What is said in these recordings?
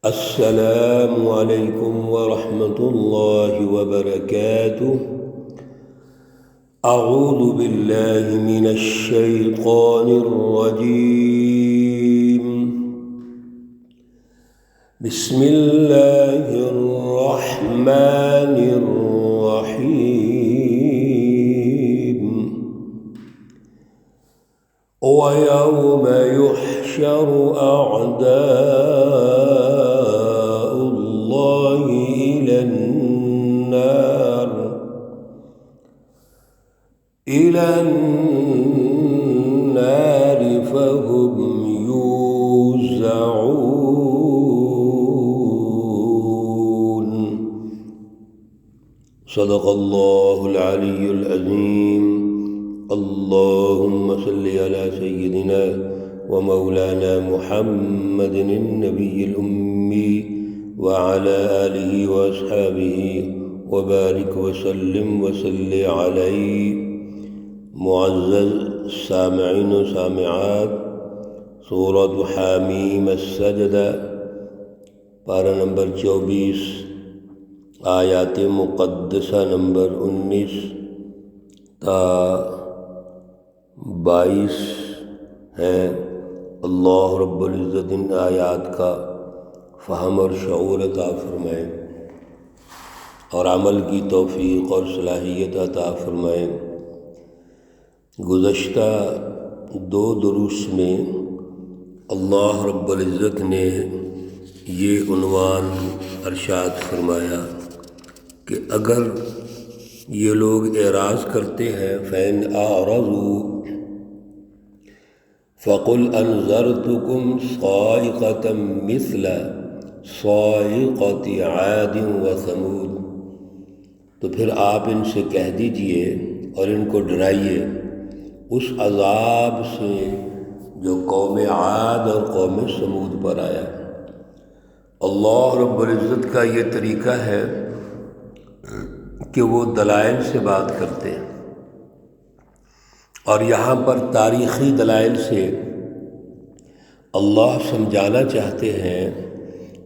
السلام علیکم ورحمۃ اللہ وبرکاتہ۔ اعوذ باللہ من الشیطان الرجیم، بسم اللہ الرحمن الرحیم۔ وَيَوْمَ يُحْشَرُ أَعْدَاءُ اللَّهِ إِلَى النَّارِ فَهُمْ يُوزَعُونَ۔ صدق اللہ العلی العظیم۔ اللہم صلی علی سیدنا ومولانا محمد النبی الأمی وعلى آلہ واصحابہ وبارک وسلم وصلی علیہ۔ معزز سامعین و سامعات، سورۃ حامیم السجدہ، پارہ نمبر 24، آیات مقدسہ نمبر 19 تا 22 ہے۔ اللہ رب العزت ان آیات کا فہم اور شعور عطا فرمائے اور عمل کی توفیق اور صلاحیت عطا فرمائے۔ گزشتہ 2 دروس میں اللہ رب العزت نے یہ عنوان ارشاد فرمایا کہ اگر یہ لوگ اعراض کرتے ہیں فَإِنْ أَعْرَضُوا فَقُلْ أَنذَرْتُكُمْ صَاعِقَةً مِثْلَ صَاعِقَةِ عَادٍ وَثَمُودَ، تو پھر آپ ان سے کہہ دیجئے اور ان کو ڈرائیے اس عذاب سے جو قوم عاد اور قوم ثمود پر آیا۔ اللہ رب العزت کا یہ طریقہ ہے کہ وہ دلائل سے بات کرتے ہیں، اور یہاں پر تاریخی دلائل سے اللہ سمجھانا چاہتے ہیں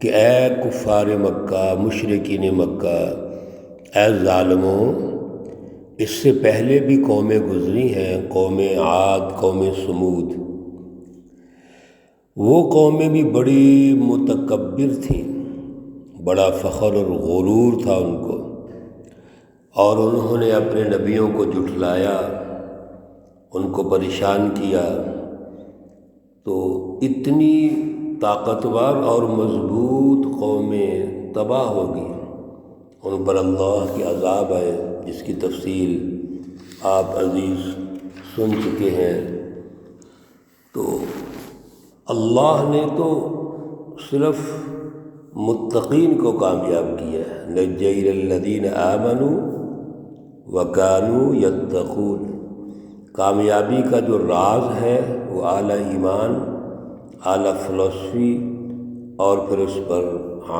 کہ اے کفار مکہ، مشرکین مکہ، اے ظالموں، اس سے پہلے بھی قومیں گزری ہیں، قوم عاد، قوم ثمود۔ وہ قومیں بھی بڑی متکبر تھیں، بڑا فخر اور غرور تھا ان کو، اور انہوں نے اپنے نبیوں کو جھٹلایا، ان کو پریشان کیا، تو اتنی طاقتور اور مضبوط قومیں تباہ ہو گئی، ان پر اللہ کے عذاب آئے، جس کی تفصیل آپ عزیز سن چکے ہیں۔ تو اللہ نے تو صرف متقین کو کامیاب کیا ہے، نجینا الذین آمنوا وکانوا یتقون۔ کامیابی کا جو راز ہے وہ اعلیٰ ایمان، اعلیٰ فلسفی اور پھر اس پر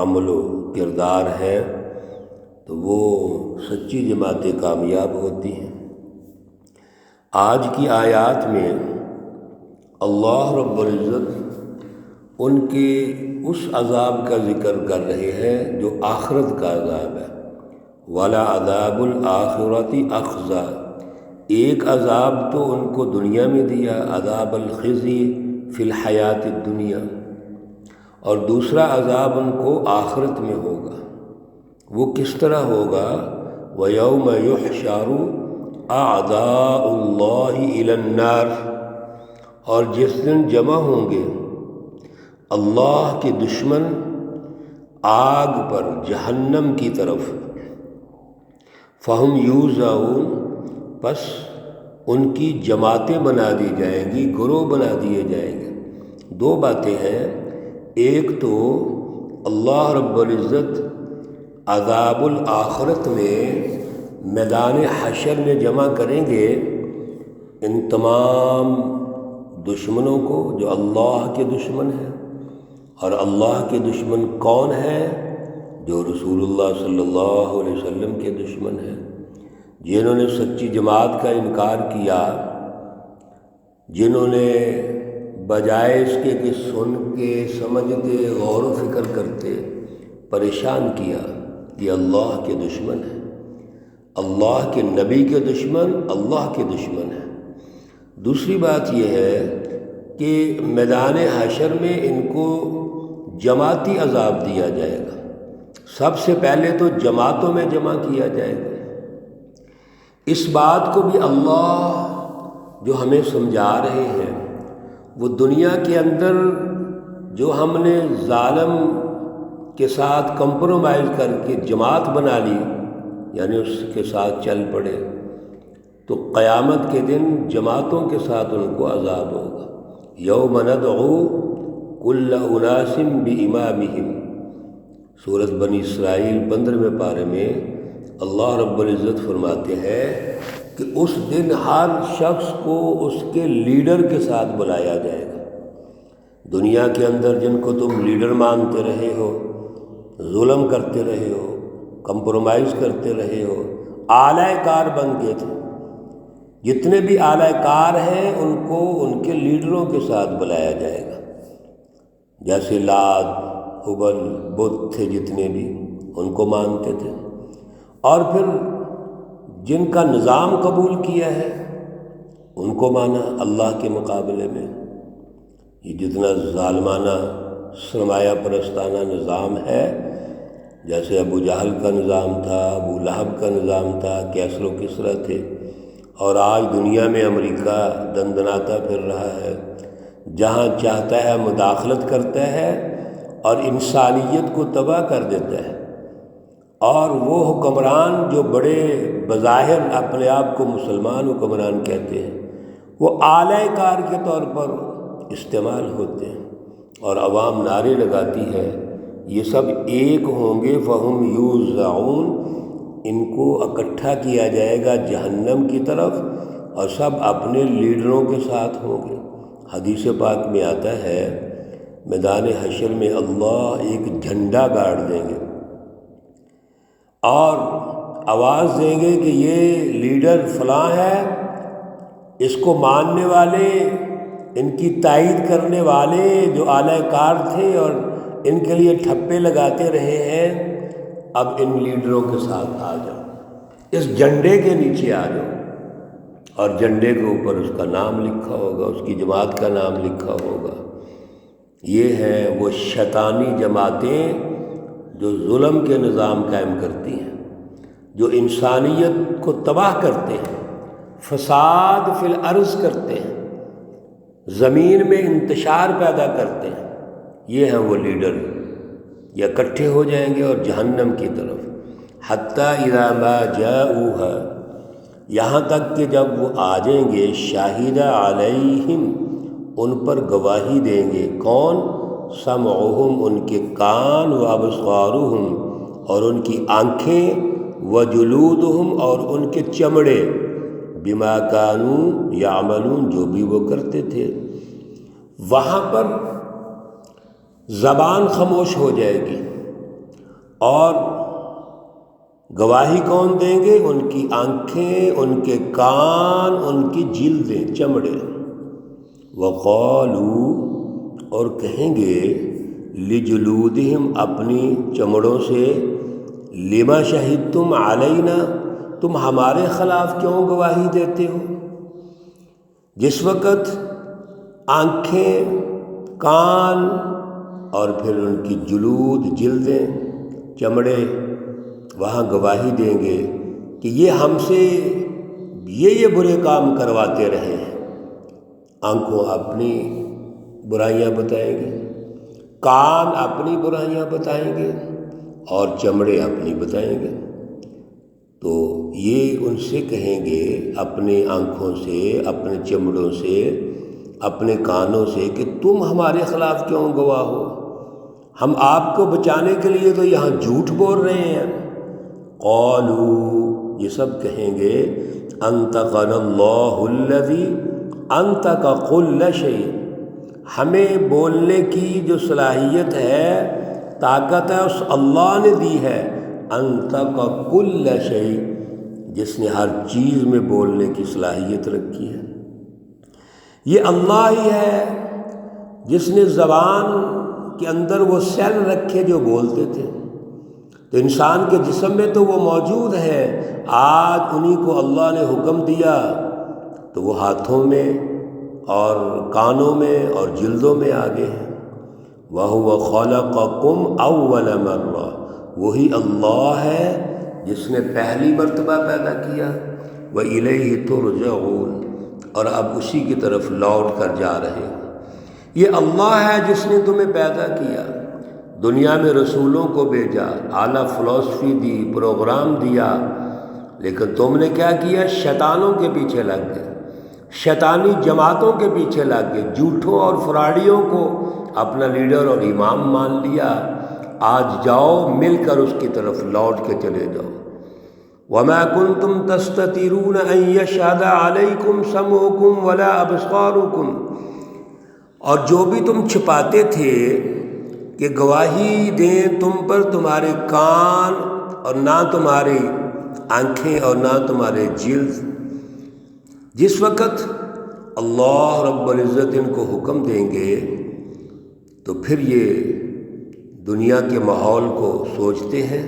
عمل و کردار ہے، تو وہ سچی جماعتیں کامیاب ہوتی ہیں۔ آج کی آیات میں اللہ رب العزت ان کے اس عذاب کا ذکر کر رہے ہیں جو آخرت کا عذاب ہے۔ وَلَعَذَابُ الْآخِرَةِ أَخْزَىٰ، ایک عذاب تو ان کو دنیا میں دیا، عذاب الخزي فی الحیات الدنیا، اور دوسرا عذاب ان کو آخرت میں ہوگا۔ وہ کس طرح ہوگا؟ وَيَوْمَ يُحْشَرُ أَعْدَاءُ اللَّهِ إِلَى النَّارِ، اور جس دن جمع ہوں گے اللہ کے دشمن آگ پر، جہنم کی طرف۔ فَهُمْ يُوزَعُونَ، پس ان کی جماعتیں بنا دی جائیں گی، گروہ بنا دیے جائیں گے۔ 2 باتیں ہیں، ایک تو اللہ رب العزت عذاب الآخرت میں میدان حشر میں جمع کریں گے ان تمام دشمنوں کو جو اللہ کے دشمن ہیں، اور اللہ کے دشمن کون ہیں؟ جو رسول اللہ صلی اللہ علیہ وسلم کے دشمن ہیں، جنہوں نے سچی جماعت کا انکار کیا، جنہوں نے بجائے اس کے کہ سن کے سمجھتے غور و فکر کرتے پریشان کیا۔ یہ اللہ کے دشمن ہے، اللہ کے نبی کے دشمن اللہ کے دشمن ہے۔ دوسری بات یہ ہے کہ میدان حشر میں ان کو جماعتی عذاب دیا جائے گا۔ سب سے پہلے تو جماعتوں میں جمع کیا جائے گا۔ اس بات کو بھی اللہ جو ہمیں سمجھا رہے ہیں، وہ دنیا کے اندر جو ہم نے ظالم کے ساتھ کمپرومائز کر کے جماعت بنا لی، یعنی اس کے ساتھ چل پڑے، تو قیامت کے دن جماعتوں کے ساتھ ان کو عذاب ہوگا۔ یوم ندعو کل اناس بامامہم، سورۃ بنی اسرائیل 15ویں پارے میں اللہ رب العزت فرماتے ہیں کہ اس دن ہر شخص کو اس کے لیڈر کے ساتھ بلایا جائے گا۔ دنیا کے اندر جن کو تم لیڈر مانتے رہے ہو، ظلم کرتے رہے ہو، کمپرومائز کرتے رہے ہو، اعلی کار بن گئے تھے، جتنے بھی اعلی کار ہیں ان کو ان کے لیڈروں کے ساتھ بلایا جائے گا۔ جیسے لات، حبل، بت تھے جتنے بھی، ان کو مانتے تھے، اور پھر جن کا نظام قبول کیا ہے ان کو مانا اللہ کے مقابلے میں۔ یہ جتنا ظالمانہ سرمایہ پرستانہ نظام ہے، جیسے ابو جہل کا نظام تھا، ابو لہب کا نظام تھا، کیسر و کسریٰ تھے، اور آج دنیا میں امریکہ دندناتا پھر رہا ہے، جہاں چاہتا ہے مداخلت کرتا ہے اور انسانیت کو تباہ کر دیتا ہے۔ اور وہ حکمران جو بڑے بظاہر اپنے آپ کو مسلمان حکمران کہتے ہیں، وہ اعلی کار کے طور پر استعمال ہوتے ہیں، اور عوام نعرے لگاتی ہے یہ سب ایک ہوں گے فہم یوزعون، ان کو اکٹھا کیا جائے گا جہنم کی طرف، اور سب اپنے لیڈروں کے ساتھ ہوں گے۔ حدیث پاک میں آتا ہے میدان حشر میں اللہ ایک جھنڈا گاڑ دیں گے اور آواز دیں گے کہ یہ لیڈر فلاں ہے، اس کو ماننے والے، ان کی تائید کرنے والے جو اعلی کار تھے اور ان کے لیے ٹھپے لگاتے رہے ہیں، اب ان لیڈروں کے ساتھ آ جاؤ، اس جھنڈے کے نیچے آ جاؤ، اور جھنڈے کے اوپر اس کا نام لکھا ہوگا، اس کی جماعت کا نام لکھا ہوگا۔ یہ ہیں وہ شیطانی جماعتیں جو ظلم کے نظام قائم کرتی ہیں، جو انسانیت کو تباہ کرتے ہیں، فساد فی الارض کرتے ہیں، زمین میں انتشار پیدا کرتے ہیں۔ یہ ہیں وہ لیڈر، یہ اکٹھے ہو جائیں گے اور جہنم کی طرف۔ حتیٰ اذا ما جاؤوہا، یہاں تک کہ جب وہ آ جائیں گے، شاہد علیہم، ان پر گواہی دیں گے، کون؟ سمعہم، ان کے کان، و ابصارہم، اور ان کی آنکھیں، و جلودہم، اور ان کے چمڑے، بما کانوا یعملون، جو بھی وہ کرتے تھے۔ وہاں پر زبان خاموش ہو جائے گی، اور گواہی کون دیں گے؟ ان کی آنکھیں، ان کے کان، ان کی جلدیں، چمڑے۔ وقالوا، اور کہیں گے، لجلودہم، اپنی چمڑوں سے، لما شہدتم علینا، تم ہمارے خلاف کیوں گواہی دیتے ہو؟ جس وقت آنکھیں، کان، اور پھر ان کی جلود، جلدیں، چمڑے وہاں گواہی دیں گے کہ یہ ہم سے یہ برے کام کرواتے رہے ہیں۔ آنکھوں اپنی برائیاں بتائیں گے، کان اپنی برائیاں بتائیں گے، اور چمڑے اپنی بتائیں گے۔ تو یہ ان سے کہیں گے، اپنے آنکھوں سے، اپنے چمڑوں سے، اپنے کانوں سے، کہ تم ہمارے خلاف کیوں گواہ ہو؟ ہم آپ کو بچانے کے لیے تو یہاں جھوٹ بول رہے ہیں۔ قالوا، یہ سب کہیں گے، انطقنا اللہ الذی انطق کل شیء، ہمیں بولنے کی جو صلاحیت ہے، طاقت ہے، اس اللہ نے دی ہے۔ انطق کل شیء، جس نے ہر چیز میں بولنے کی صلاحیت رکھی ہے، یہ اللہ ہی ہے جس نے زبان کے اندر وہ سیل رکھے جو بولتے تھے، تو انسان کے جسم میں تو وہ موجود ہے، آج انہی کو اللہ نے حکم دیا تو وہ ہاتھوں میں اور کانوں میں اور جلدوں میں آگے ہیں۔ وَهُوَ خَلَقَكُمْ أَوَّلَ مَرَّةٍ، وہی اللہ ہے جس نے پہلی مرتبہ پیدا کیا، وَإِلَيْهِ تُرْجَعُونَ، اور اب اسی کی طرف لوٹ کر جا رہے ہیں۔ یہ اللہ ہے جس نے تمہیں پیدا کیا، دنیا میں رسولوں کو بھیجا، اعلیٰ فلسفی دی، پروگرام دیا، لیکن تم نے کیا کیا؟ شیطانوں کے پیچھے لگ گئے، شیطانی جماعتوں کے پیچھے لگ گئے، جھوٹوں اور فراڈیوں کو اپنا لیڈر اور امام مان لیا۔ آج جاؤ مل کر اس کی طرف لوٹ کے چلے جاؤ۔ وَمَا كُنْتُمْ تَسْتَتِرُونَ أَن يَشْهَدَ عَلَيْكُمْ سَمْعُكُمْ وَلَا أَبْصَارُكُمْ، اور جو بھی تم چھپاتے تھے کہ گواہی دیں تم پر تمہارے کان اور نہ تمہاری آنکھیں اور نہ تمہارے جلد، جس وقت اللہ رب العزت ان کو حکم دیں گے تو پھر یہ دنیا کے ماحول کو سوچتے ہیں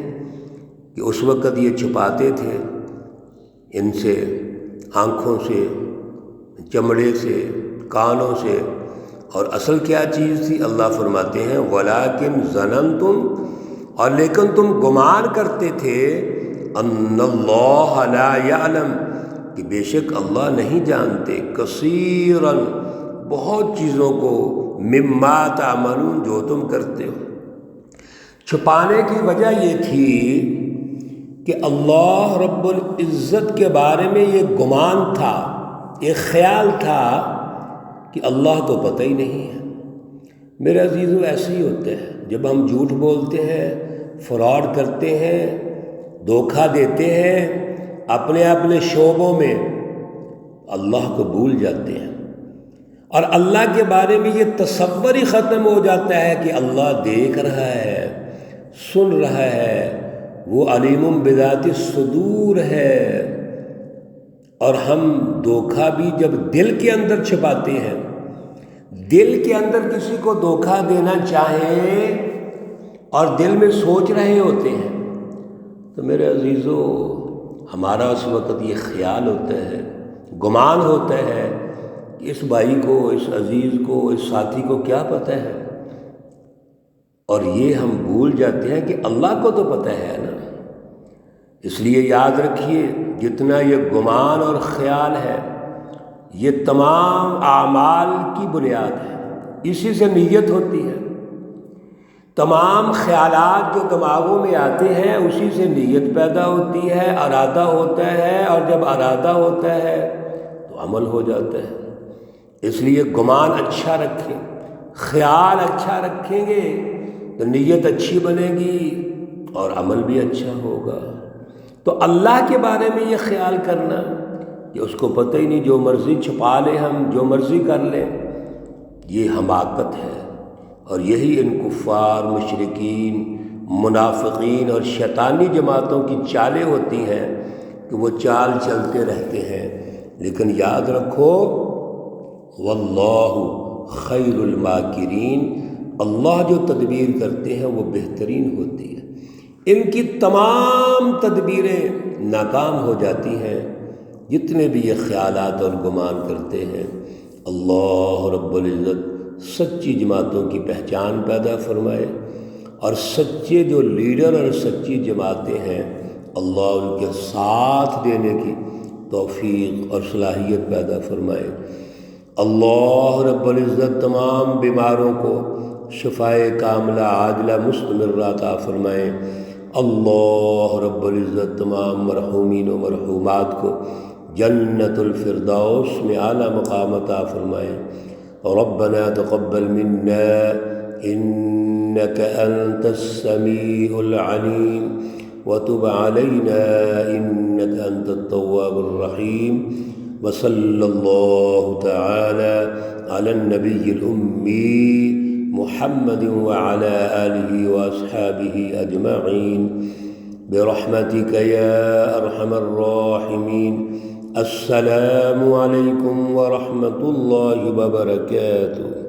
کہ اس وقت یہ چھپاتے تھے ان سے، آنکھوں سے، چمڑے سے، کانوں سے، اور اصل کیا چیز تھی؟ اللہ فرماتے ہیں وَلَٰكِنْ ظَنَنْتُمْ، اور لیکن تم گمان کرتے تھے، أَنَّ اللَّهَ لَا يَعْلَمُ، کہ بے شک اللہ نہیں جانتے، کثیراً، بہت چیزوں کو، مما تعملون، جو تم کرتے ہو۔ چھپانے کی وجہ یہ تھی کہ اللہ رب العزت کے بارے میں یہ گمان تھا، یہ خیال تھا کہ اللہ کو پتہ ہی نہیں ہے۔ میرے عزیزو، ایسے ہی ہوتے ہیں جب ہم جھوٹ بولتے ہیں، فراڈ کرتے ہیں، دھوکہ دیتے ہیں، اپنے شعبوں میں اللہ کو بھول جاتے ہیں، اور اللہ کے بارے میں یہ تصور ہی ختم ہو جاتا ہے کہ اللہ دیکھ رہا ہے، سن رہا ہے، وہ علیم بذات الصدور ہے۔ اور ہم دھوکہ بھی جب دل کے اندر چھپاتے ہیں، دل کے اندر کسی کو دھوکہ دینا چاہیں اور دل میں سوچ رہے ہوتے ہیں، تو میرے عزیزو ہمارا اس وقت یہ خیال ہوتا ہے، گمان ہوتا ہے کہ اس بھائی کو، اس عزیز کو، اس ساتھی کو کیا پتہ ہے، اور یہ ہم بھول جاتے ہیں کہ اللہ کو تو پتہ ہے نا۔ اس لیے یاد رکھیے، جتنا یہ گمان اور خیال ہے، یہ تمام اعمال کی بنیاد ہے، اسی سے نیت ہوتی ہے۔ تمام خیالات جو دماغوں میں آتے ہیں اسی سے نیت پیدا ہوتی ہے، ارادہ ہوتا ہے، اور جب ارادہ ہوتا ہے تو عمل ہو جاتا ہے۔ اس لیے گمان اچھا رکھیں، خیال اچھا رکھیں گے تو نیت اچھی بنے گی اور عمل بھی اچھا ہوگا۔ تو اللہ کے بارے میں یہ خیال کرنا کہ اس کو پتہ ہی نہیں، جو مرضی چھپا لیں ہم، جو مرضی کر لیں، یہ حماقت ہے۔ اور یہی ان کفار، مشرکین، منافقین اور شیطانی جماعتوں کی چالیں ہوتی ہیں کہ وہ چال چلتے رہتے ہیں، لیکن یاد رکھو واللہ خیر الماکرین، اللہ جو تدبیر کرتے ہیں وہ بہترین ہوتی ہے۔ ان کی تمام تدبیریں ناکام ہو جاتی ہیں، جتنے بھی یہ خیالات اور گمان کرتے ہیں۔ اللہ رب العزت سچی جماعتوں کی پہچان پیدا فرمائے، اور سچے جو لیڈر اور سچی جماعتیں ہیں، اللہ ان کے ساتھ دینے کی توفیق اور صلاحیت پیدا فرمائے۔ اللہ رب العزت تمام بیماروں کو شفائے کاملہ عاجلہ مستمرہ عطا فرمائے۔ اللہ رب العزت تمام مرحومین و مرحومات کو جنت الفردوس میں اعلیٰ مقام عطا فرمائے۔ ربنا تقبل منا انك انت السميع العليم وتب علينا انك انت التواب الرحيم، وصلى الله تعالى على النبي الأمي محمد وعلى آله وأصحابه أجمعين برحمتك يا أرحم الراحمين۔ السلام عليكم ورحمة الله وبركاته۔